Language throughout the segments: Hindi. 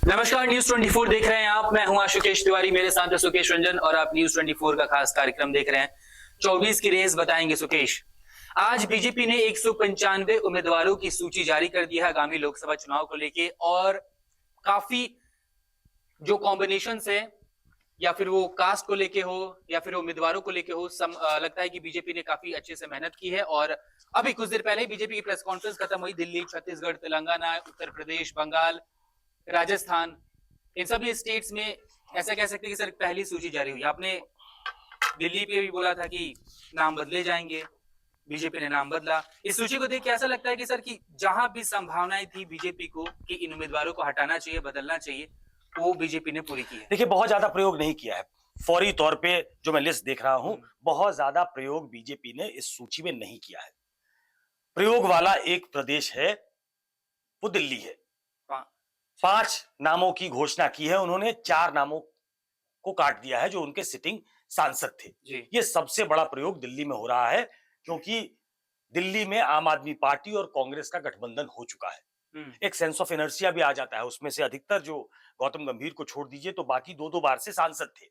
नमस्कार, न्यूज 24 देख रहे हैं आप। मैं हूं आशुकेश तिवारी, मेरे साथ है सुकेश रंजन और आप न्यूज 24 का खास कार्यक्रम देख रहे हैं 24 की रेस बताएंगे सुकेश। आज बीजेपी ने 195 उम्मीदवारों की सूची जारी कर दी है आगामी लोकसभा चुनाव को लेके, और काफी जो कॉम्बिनेशन है या फिर वो कास्ट को लेके हो या फिर उम्मीदवारों को लेके हो, लगता है कि बीजेपी ने काफी अच्छे से मेहनत की है। और अभी कुछ देर पहले बीजेपी की प्रेस कॉन्फ्रेंस खत्म हुई। दिल्ली, छत्तीसगढ़, तेलंगाना, उत्तर प्रदेश, बंगाल, राजस्थान, इन सभी स्टेट्स में ऐसा कह सकते हैं कि सर पहली सूची जारी हुई। आपने दिल्ली पे भी बोला था कि नाम बदले जाएंगे, बीजेपी ने नाम बदला। इस सूची को देख के ऐसा लगता है कि सर कि जहां भी संभावनाएं थी बीजेपी को कि इन उम्मीदवारों को हटाना चाहिए, बदलना चाहिए, वो बीजेपी ने पूरी की है। देखिए, बहुत ज्यादा प्रयोग नहीं किया है। फौरी तौर पे जो मैं लिस्ट देख रहा हूं, बहुत ज्यादा प्रयोग बीजेपी ने इस सूची में नहीं किया है। प्रयोग वाला एक प्रदेश है, वो दिल्ली है। 5 नामों की घोषणा की है उन्होंने, 4 नामों को काट दिया है जो उनके सिटिंग सांसद थे। ये सबसे बड़ा प्रयोग दिल्ली में हो रहा है, क्योंकि दिल्ली में आम आदमी पार्टी और कांग्रेस का गठबंधन हो चुका है। एक सेंस ऑफ इनर्शिया भी आ जाता है उसमें से। अधिकतर जो गौतम गंभीर को छोड़ दीजिए तो बाकी 2-2 बार से सांसद थे।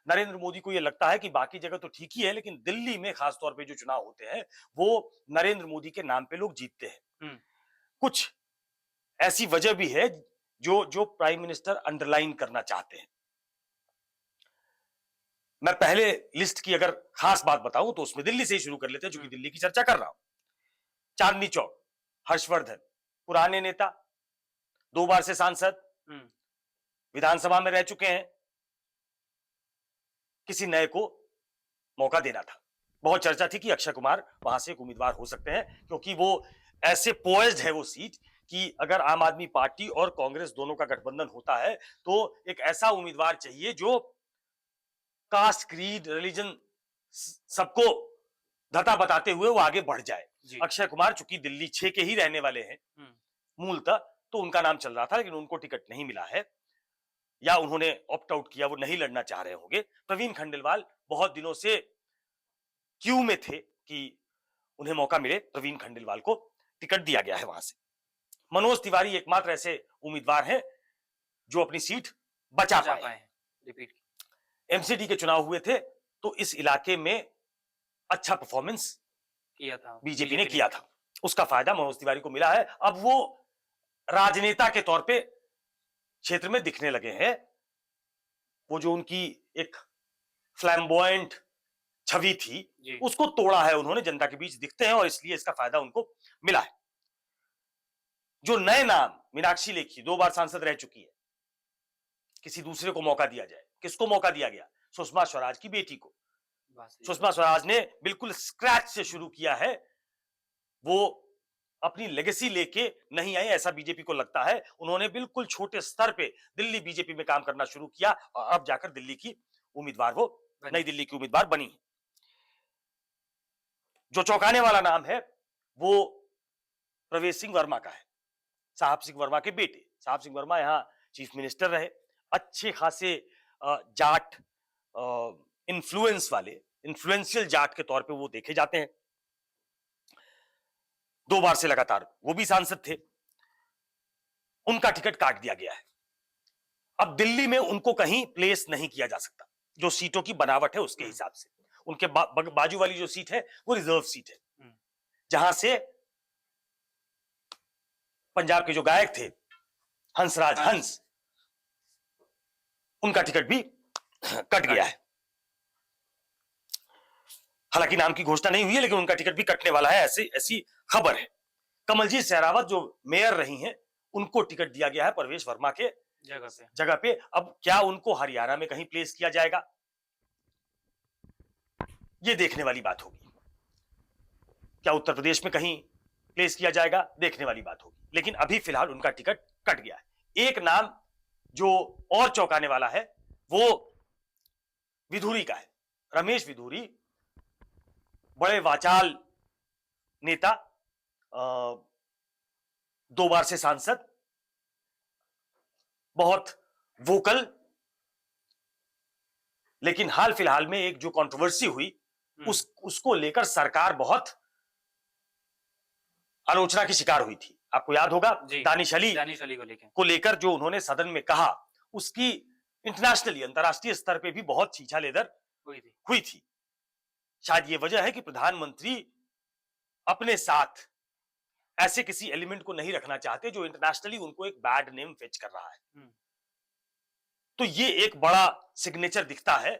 नरेंद्र मोदी को यह लगता है कि बाकी जगह तो ठीक ही है, लेकिन दिल्ली में खासतौर पे जो चुनाव होते हैं वो नरेंद्र मोदी के नाम पे लोग जीतते हैं। कुछ ऐसी वजह भी है जो प्राइम मिनिस्टर अंडरलाइन करना चाहते हैं। मैं पहले लिस्ट की अगर खास बात बताऊं तो उसमें दिल्ली से ही शुरू कर लेते हैं, क्योंकि दिल्ली की चर्चा कर रहा हूं। चांदनी चौक, हर्षवर्धन, पुराने नेता, 2 बार से सांसद, विधानसभा में रह चुके हैं। किसी नए को मौका देना था। बहुत चर्चा थी कि अक्षय कुमार वहां से एक उम्मीदवार हो सकते हैं, क्योंकि वो ऐसे पोइज्ड है वो सीट कि अगर आम आदमी पार्टी और कांग्रेस दोनों का गठबंधन होता है तो एक ऐसा उम्मीदवार चाहिए जो कास्ट, क्रीड, रिलीजन सबको धता बताते हुए वो आगे बढ़ जाए। अक्षय कुमार चूंकि दिल्ली 6 के ही रहने वाले हैं मूलतः, तो उनका नाम चल रहा था, लेकिन उनको टिकट नहीं मिला है या उन्होंने ऑप्ट आउट किया, वो नहीं लड़ना चाह रहे होंगे। प्रवीण खंडेलवाल बहुत दिनों से क्यू में थे कि उन्हें मौका मिले। प्रवीण खंडेलवाल को टिकट दिया गया है वहां से। मनोज तिवारी एकमात्र ऐसे उम्मीदवार हैं जो अपनी सीट बचा पाए हैं। एमसीडी के चुनाव हुए थे तो इस इलाके में अच्छा परफॉर्मेंस किया था, बीजेपी ने किया था। उसका फायदा मनोज तिवारी को मिला है। अब वो राजनेता के तौर पे क्षेत्र में दिखने लगे हैं। वो जो उनकी एक फ्लैम्बॉयंट छवि थी उसको तोड़ा है उन्होंने, जनता के बीच दिखते हैं और इसलिए इसका फायदा उनको मिला है। जो नए नाम, मीनाक्षी लेखी 2 बार सांसद रह चुकी है, किसी दूसरे को मौका दिया जाए। किसको मौका दिया गया? सुषमा स्वराज की बेटी को। सुषमा स्वराज ने बिल्कुल स्क्रैच से शुरू किया है। वो अपनी लेगेसी लेके नहीं आई, ऐसा बीजेपी को लगता है। उन्होंने बिल्कुल छोटे स्तर पे दिल्ली बीजेपी में काम करना शुरू किया और अब जाकर दिल्ली की उम्मीदवार, वो नई दिल्ली की उम्मीदवार बनी है। जो चौंकाने वाला नाम है वो प्रवेश सिंह वर्मा का है, साहब सिंह वर्मा के बेटे। साहब सिंह वर्मा यहां चीफ मिनिस्टर रहे, अच्छे खासे जाट इन्फ्लुएंस वाले, इन्फ्लुएंशियल जाट के तौर पे वो देखे जाते हैं। 2 बार से लगातार वो भी सांसद थे। उनका टिकट काट दिया गया है। अब दिल्ली में उनको कहीं प्लेस नहीं किया जा सकता, जो सीटों की बनावट है उसके हिसाब से। उनके बाजू वाली जो सीट है वो रिजर्व सीट है, जहां से पंजाब के जो गायक थे हंसराज हंस, उनका टिकट भी कट गया है। हालांकि नाम की घोषणा नहीं हुई है, लेकिन उनका टिकट भी कटने वाला है, ऐसी खबर है। कमलजीत सहरावत जो मेयर रही हैं, उनको टिकट दिया गया है प्रवेश वर्मा के जगह पे। अब क्या उनको हरियाणा में कहीं प्लेस किया जाएगा, ये देखने वाली बात होगी। क्या उत्तर प्रदेश में कहीं प्लेस किया जाएगा, देखने वाली बात होगी। लेकिन अभी फिलहाल उनका टिकट कट गया है। एक नाम जो और चौंकाने वाला है वो विधुरी का है, रमेश विधुरी। बड़े वाचाल नेता, 2 बार से सांसद, बहुत वोकल। लेकिन हाल फिलहाल में एक जो कंट्रोवर्सी हुई उसको लेकर सरकार बहुत आलोचना की शिकार हुई थी। आपको याद होगा जी, दानिश अली दानिश अली को लेके को लेकर जो उन्होंने सदन में कहा, उसकी इंटरनेशनली अंतर्राष्ट्रीय स्तर पे भी बहुत छीछा लेदर हुई थी। शायद ये वजह है कि प्रधानमंत्री अपने साथ ऐसे किसी एलिमेंट को नहीं रखना चाहते जो इंटरनेशनली उनको एक बैड नेम फेच कर रहा है। तो ये एक बड़ा सिग्नेचर दिखता है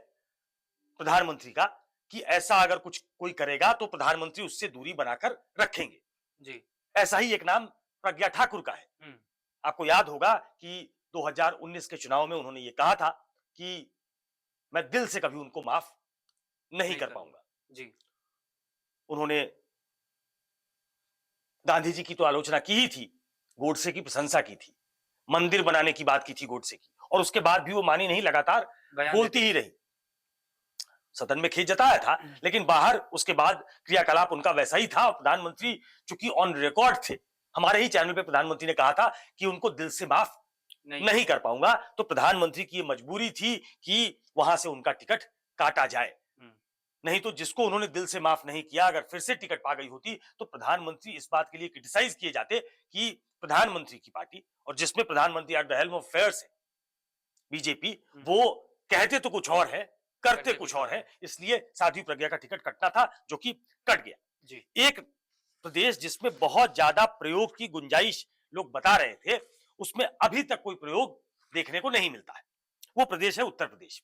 प्रधानमंत्री का कि ऐसा अगर कुछ कोई करेगा तो प्रधानमंत्री उससे दूरी बनाकर रखेंगे। जी, ऐसा ही एक नाम प्रज्ञा ठाकुर का है। आपको याद होगा कि 2019 के चुनाव में उन्होंने ये कहा था कि मैं दिल से कभी उनको माफ नहीं कर पाऊंगा। जी, उन्होंने गांधी जी की तो आलोचना की ही थी, गोडसे की प्रशंसा की थी, मंदिर बनाने की बात की थी गोडसे की, और उसके बाद भी वो मानी नहीं, लगातार बोलती ही रही। सदन में खेद जताया था, लेकिन बाहर उसके बाद क्रियाकलाप उनका वैसा ही था। प्रधानमंत्री चूंकि ऑन रिकॉर्ड थे, हमारे ही चैनल पे प्रधानमंत्री ने कहा था कि उनको दिल से माफ नहीं कर पाऊंगा, तो प्रधानमंत्री की मजबूरी थी कि वहां से उनका टिकट काटा जाए। नहीं तो जिसको उन्होंने दिल से माफ नहीं किया, अगर फिर से टिकट पा गई होती तो प्रधानमंत्री इस बात के लिए क्रिटिसाइज किए जाते कि प्रधानमंत्री की पार्टी, और जिसमें प्रधानमंत्री at the helm of affairs है बीजेपी, वो कहते तो कुछ और है, करते कुछ और है। इसलिए साध्वी प्रज्ञा का टिकट कटना था, जो कि कट गया। जी, एक प्रदेश जिसमें बहुत ज्यादा प्रयोग की गुंजाइश लोग बता रहे थे, उसमें अभी तक कोई प्रयोग देखने को नहीं मिलता है। वो प्रदेश है उत्तर प्रदेश।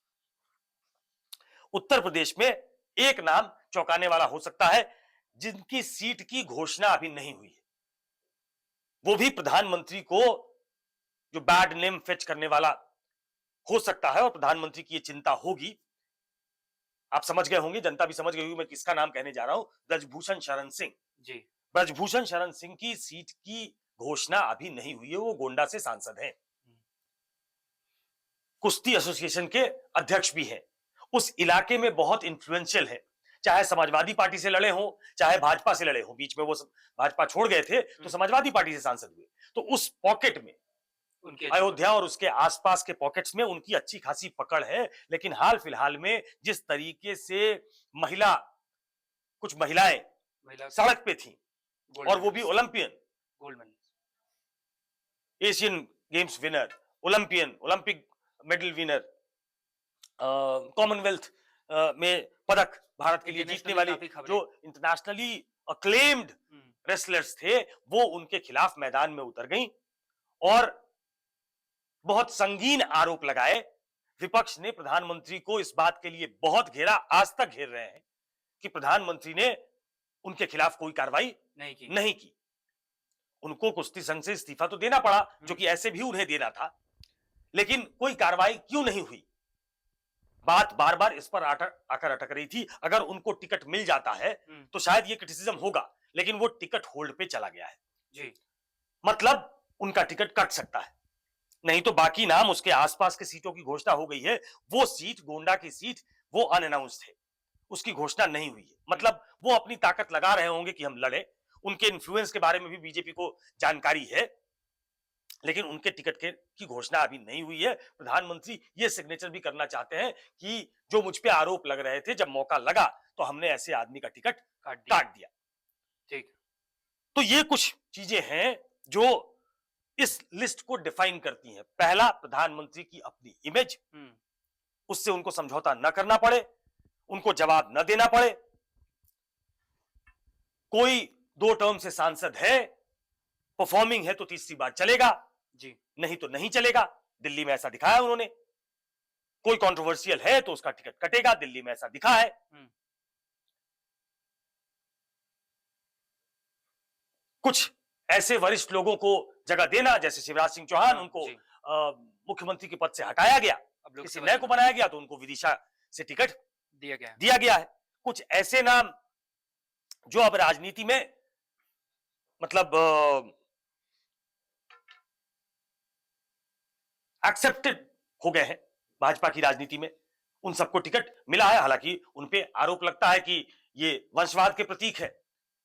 उत्तर प्रदेश में एक नाम चौंकाने वाला हो सकता है, जिनकी सीट की घोषणा अभी नहीं हुई है। वो भी प्रधानमंत्री को जो बैड नेम फेच करने वाला हो सकता है, और प्रधानमंत्री की ये चिंता होगी। आप समझ गए होंगे, जनता भी समझ गई होगी मैं किसका नाम कहने जा रहा हूं, ब्रजभूषण शरण सिंह। जी, ब्रजभूषण शरण सिंह की सीट की घोषणा अभी नहीं हुई है। वो गोंडा से सांसद हैं, कुश्ती एसोसिएशन के अध्यक्ष भी हैं, उस इलाके में बहुत इंफ्लुएंशियल है। चाहे समाजवादी पार्टी से लड़े हों, चाहे भाजपा से लड़े हों, बीच में वो भाजपा छोड़ गए थे तो समाजवादी पार्टी से सांसद हुए। तो उस पॉकेट में, अयोध्या और उसके आसपास के पॉकेट्स में उनकी अच्छी खासी पकड़ है। लेकिन हाल फिलहाल में जिस तरीके से कुछ महिलाएं सड़क पे थी, और वो भी Olympian, gold medal, Asian games winner, Olympic medal winner, Commonwealth में पदक भारत के लिए जीतने वाली जो इंटरनेशनली अक्लेम्ड रेसलर्स थे, वो उनके खिलाफ मैदान में उतर गईं और बहुत संगीन आरोप लगाए। विपक्ष ने प्रधानमंत्री को इस बात के लिए बहुत घेरा, आज तक घेर रहे हैं कि प्रधानमंत्री ने उनके खिलाफ कोई कार्रवाई नहीं की। उनको कुश्ती संघ से इस्तीफा तो देना पड़ा, जो कि ऐसे भी उन्हें देना था, लेकिन कोई कार्रवाई क्यों नहीं हुई? बात बार बार इस पर आकर अटक रही थी। अगर उनको टिकट मिल जाता है तो शायद ये क्रिटिसिज्म होगा, लेकिन वो टिकट होल्ड पे चला गया है जी, मतलब उनका टिकट कट सकता है। नहीं तो बाकी नाम, उसके आसपास के सीटों की घोषणा हो गई है। वो सीट, गोंडा की सीट, वो अनअनाउंस्ड है, उसकी घोषणा नहीं हुई है। मतलब वो अपनी ताकत लगा रहे होंगे कि हम लड़े। उनके इन्फ्लुएंस के बारे में भी बीजेपी को जानकारी है, लेकिन उनके टिकट की घोषणा अभी नहीं हुई है। प्रधानमंत्री ये सिग्नेचर भी करना चाहते हैं कि जो मुझ पे आरोप लग रहे थे, जब मौका लगा तो हमने ऐसे आदमी का टिकट काट दिया। ठीक, तो ये कुछ चीजें हैं जो इस लिस्ट को डिफाइन करती हैं। पहला, प्रधानमंत्री की अपनी इमेज, उससे उनको समझौता न करना पड़े, उनको जवाब न देना पड़े। कोई 2 टर्म से सांसद है, परफॉर्मिंग है, तो तीसरी बार चलेगा जी, नहीं तो नहीं चलेगा। दिल्ली में ऐसा दिखाया उन्होंने। कोई कंट्रोवर्शियल है तो उसका टिकट कटेगा, दिल्ली में ऐसा दिखा है। कुछ ऐसे वरिष्ठ लोगों को जगह देना, जैसे शिवराज सिंह चौहान, उनको मुख्यमंत्री के पद से हटाया गया, किसी नए को बनाया गया, तो उनको विदिशा से टिकट दिया गया है। कुछ ऐसे नाम जो अब राजनीति में मतलब एक्सेप्टेड हो गए हैं भाजपा की राजनीति में, उन सबको टिकट मिला है। हालांकि उन पे आरोप लगता है कि ये वंशवाद के प्रतीक है,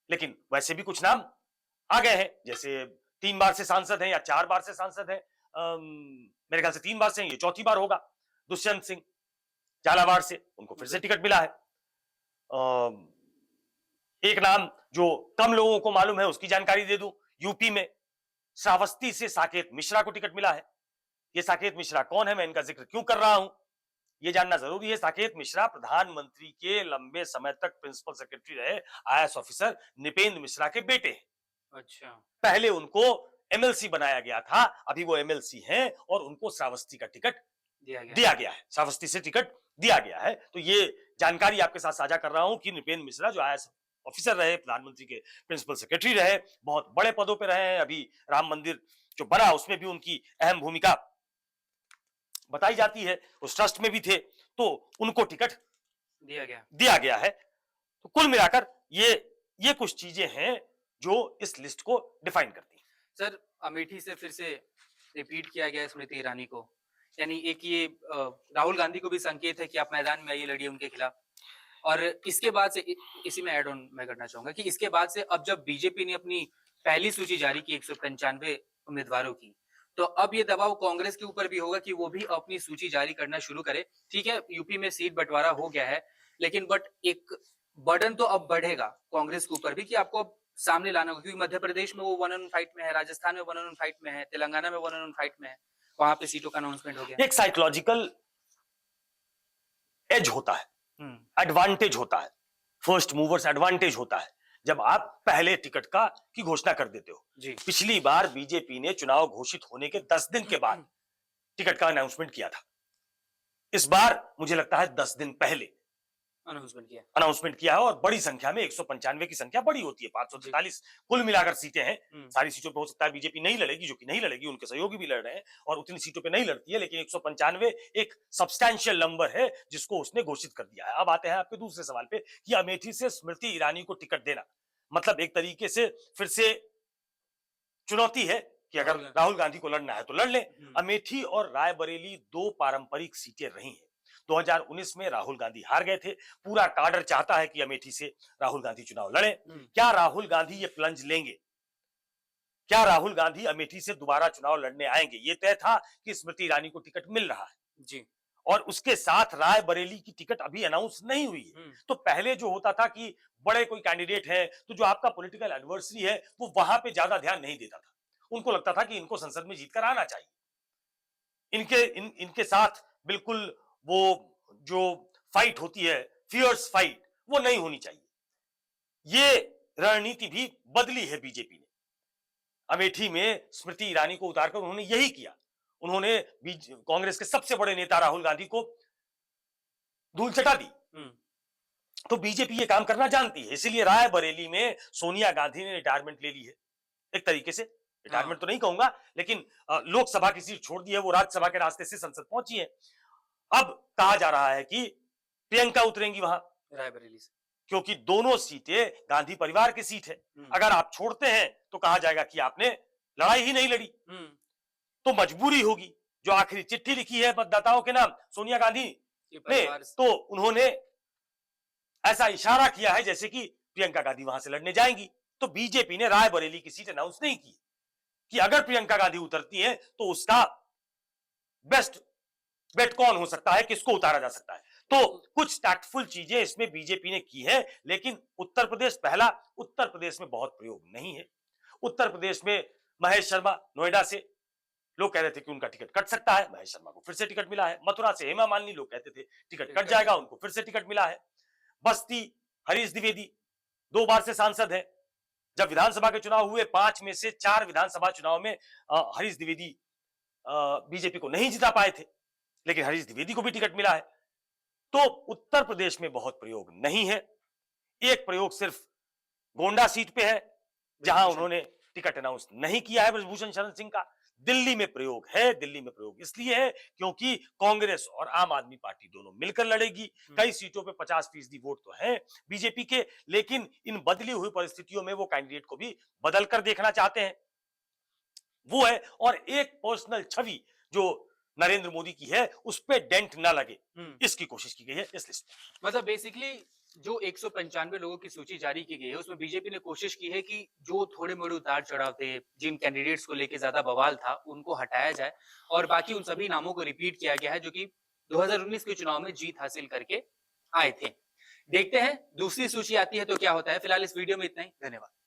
लेकिन वैसे भी कुछ नाम आ गए हैं, जैसे 3 बार से सांसद हैं या 4 बार से सांसद हैं, मेरे ख्याल से 3 बार से हैं, ये चौथी बार होगा। दुष्यंत सिंह झालावाड़ से, उनको फिर से टिकट मिला है। एक नाम जो कम लोगों को मालूम है, उसकी जानकारी दे दूं, यूपी में श्रावस्ती से साकेत मिश्रा को टिकट मिला है। ये साकेत मिश्रा कौन है, मैं इनका जिक्र क्यों कर रहा हूं, ये जानना जरूरी है। साकेत मिश्रा प्रधानमंत्री के लंबे समय तक प्रिंसिपल सेक्रेटरी रहे आईएएस ऑफिसर निपेंद्र मिश्रा के बेटे हैं। अच्छा। पहले उनको एमएलसी बनाया गया था, अभी वो एमएलसी हैं और उनको श्रावस्ती का टिकट दिया गया है, श्रावस्ती से टिकट दिया गया है। तो ये जानकारी आपके साथ साझा कर रहा हूं कि निपेंद्र मिश्रा जो आईएएस ऑफिसर रहे, प्रधानमंत्री के प्रिंसिपल सेक्रेटरी रहे, बहुत बड़े पदों पे रहे हैं। अभी राम मंदिर जो बना उसमें भी उनकी अहम भूमिका बताई जाती है, उस ट्रस्ट में भी थे, तो उनको टिकट दिया गया है। तो कुल मिलाकर ये कुछ चीजें हैं जो इस लिस्ट को डिफाइन करती हैं। सर, अमेठी से फिर से रिपीट किया गया स्मृति ईरानी को, यानी एक ये राहुल गांधी को भी संकेत है कि आप मैदान में आइए, लड़िए उनके खिलाफ। और इसके बाद से इसी में ऐड ऑन मैं करना चाहूंगा कि इसके बाद से अब जब बीजेपी ने अपनी पहली सूची जारी की 195 उम्मीदवारों की, तो अब ये दबाव कांग्रेस के ऊपर भी होगा कि वो भी अपनी सूची जारी करना शुरू करे। ठीक है, यूपी में सीट बंटवारा हो गया है, लेकिन बट एक बर्डन तो अब बढ़ेगा कांग्रेस के ऊपर भी कि आपको अब सामने लाना होगा, क्योंकि मध्य प्रदेश में वो 1-on-1 फाइट में है, राजस्थान में 1-on-1 फाइट में है, तेलंगाना में 1-on-1 फाइट में है, वहां पे सीटों का अनाउंसमेंट हो गया। एक साइकोलॉजिकल एज होता है, एडवांटेज होता है, फर्स्ट मूवर्स एडवांटेज होता है जब आप पहले टिकट की घोषणा कर देते हो जी। पिछली बार बीजेपी ने चुनाव घोषित होने के 10 दिन के बाद टिकट का अनाउंसमेंट किया था। इस बार मुझे लगता है 10 दिन पहले अनाउंसमेंट किया है और बड़ी संख्या में 195 की संख्या बड़ी होती है, 543 कुल मिलाकर सीटें हैं। सारी सीटों पे हो सकता है बीजेपी नहीं लड़ेगी, जो कि नहीं लड़ेगी, उनके सहयोगी भी लड़ रहे हैं और उतनी सीटों पे नहीं लड़ती है, लेकिन 195 एक सब्सटैंशियल नंबर है जिसको उसने घोषित कर दिया है। अब आते हैं आपके दूसरे सवाल पे कि अमेठी से स्मृति ईरानी को टिकट देना मतलब एक तरीके से फिर से चुनौती है कि अगर राहुल गांधी को लड़ना है तो लड़ ले। अमेठी और रायबरेली दो पारंपरिक सीटें रही हैं। 2019 में राहुल गांधी हार गए थे, पूरा काडर चाहता है कि अमेठी से राहुल गांधी चुनाव लड़े। क्या राहुल गांधी ये प्लंज लेंगे? क्या राहुल गांधी अमेठी से दोबारा चुनाव लड़ने आएंगे? ये तय था कि स्मृति ईरानी को टिकट मिल रहा है जी, और उसके साथ रायबरेली की टिकट अभी अनाउंस नहीं हुई है। तो पहले जो होता था कि बड़े कोई कैंडिडेट है तो जो आपका पॉलिटिकल एडवर्सरी है वो वहां पे ज्यादा ध्यान नहीं देता था, उनको लगता था कि इनको संसद में जीतकर आना चाहिए। इनके साथ बिल्कुल वो जो फाइट होती है, फियर्स फाइट, वो नहीं होनी चाहिए। ये रणनीति भी बदली है बीजेपी ने। अमेठी में स्मृति ईरानी को उतारकर उन्होंने यही किया, उन्होंने कांग्रेस के सबसे बड़े नेता राहुल गांधी को धूल चटा दी। तो बीजेपी ये काम करना जानती है, इसीलिए रायबरेली में सोनिया गांधी ने रिटायरमेंट ले ली है। एक तरीके से रिटायरमेंट तो नहीं कहूंगा, लेकिन लोकसभा की सीट छोड़ दी है, वो राज्यसभा के रास्ते से संसद पहुंची है। अब कहा जा रहा है कि प्रियंका उतरेंगी वहां रायबरेली से, क्योंकि दोनों सीटें गांधी परिवार की सीट है। अगर आप छोड़ते हैं तो कहा जाएगा कि आपने लड़ाई ही नहीं लड़ी, तो मजबूरी होगी। जो आखिरी चिट्ठी लिखी है मतदाताओं के नाम सोनिया गांधी ने, तो उन्होंने ऐसा इशारा किया है जैसे कि प्रियंका गांधी वहां से लड़ने जाएंगी। तो बीजेपी ने रायबरेली की सीट अनाउंस नहीं की कि अगर प्रियंका गांधी उतरती है तो उसका बेस्ट बेट कौन हो सकता है, किसको उतारा जा सकता है। तो कुछ टैक्टफुल चीजें इसमें बीजेपी ने की है, लेकिन उत्तर प्रदेश में बहुत प्रयोग नहीं है। उत्तर प्रदेश में महेश शर्मा नोएडा से, लोग कह रहे थे कि उनका टिकट कट सकता है, महेश शर्मा को फिर से टिकट मिला है। मथुरा से हेमा मालिनी, लोग कहते थे टिकट कट जाएगा, उनको फिर से टिकट मिला है। बस्ती हरीश द्विवेदी 2 बार से सांसद है। जब विधानसभा के चुनाव हुए 5 में से 4 विधानसभा चुनाव में हरीश द्विवेदी बीजेपी को नहीं जिता पाए थे, लेकिन हरीश द्विवेदी को भी टिकट मिला है। तो उत्तर प्रदेश में बहुत प्रयोग नहीं है। एक प्रयोग सिर्फ गोंडा सीट पे है जहां उन्होंने टिकट अनाउंस नहीं किया है ब्रजभूषण शरण सिंह का। दिल्ली में प्रयोग है। दिल्ली में प्रयोग इसलिए है क्योंकि कांग्रेस और आम आदमी पार्टी दोनों मिलकर लड़ेगी। कई सीटों पे 50% वोट तो है बीजेपी के, लेकिन इन बदली हुई परिस्थितियों में वो कैंडिडेट को भी बदल कर देखना चाहते हैं, वो है। और एक पर्सनल छवि जो नरेंद्र मोदी की है उस पे डेंट ना लगे, इसकी कोशिश की गई है इस लिस्ट में। मतलब बेसिकली जो 195 लोगों की सूची जारी की गई है उसमें बीजेपी ने कोशिश की है कि जो थोड़े मोड़े उतार चढ़ाव थे, जिन कैंडिडेट्स को लेके ज्यादा बवाल था, उनको हटाया जाए और बाकी उन सभी नामों को रिपीट किया गया है जो कि 2019 के चुनाव में जीत हासिल करके आए थे। देखते हैं दूसरी सूची आती है तो क्या होता है। फिलहाल इस वीडियो में इतना ही, धन्यवाद।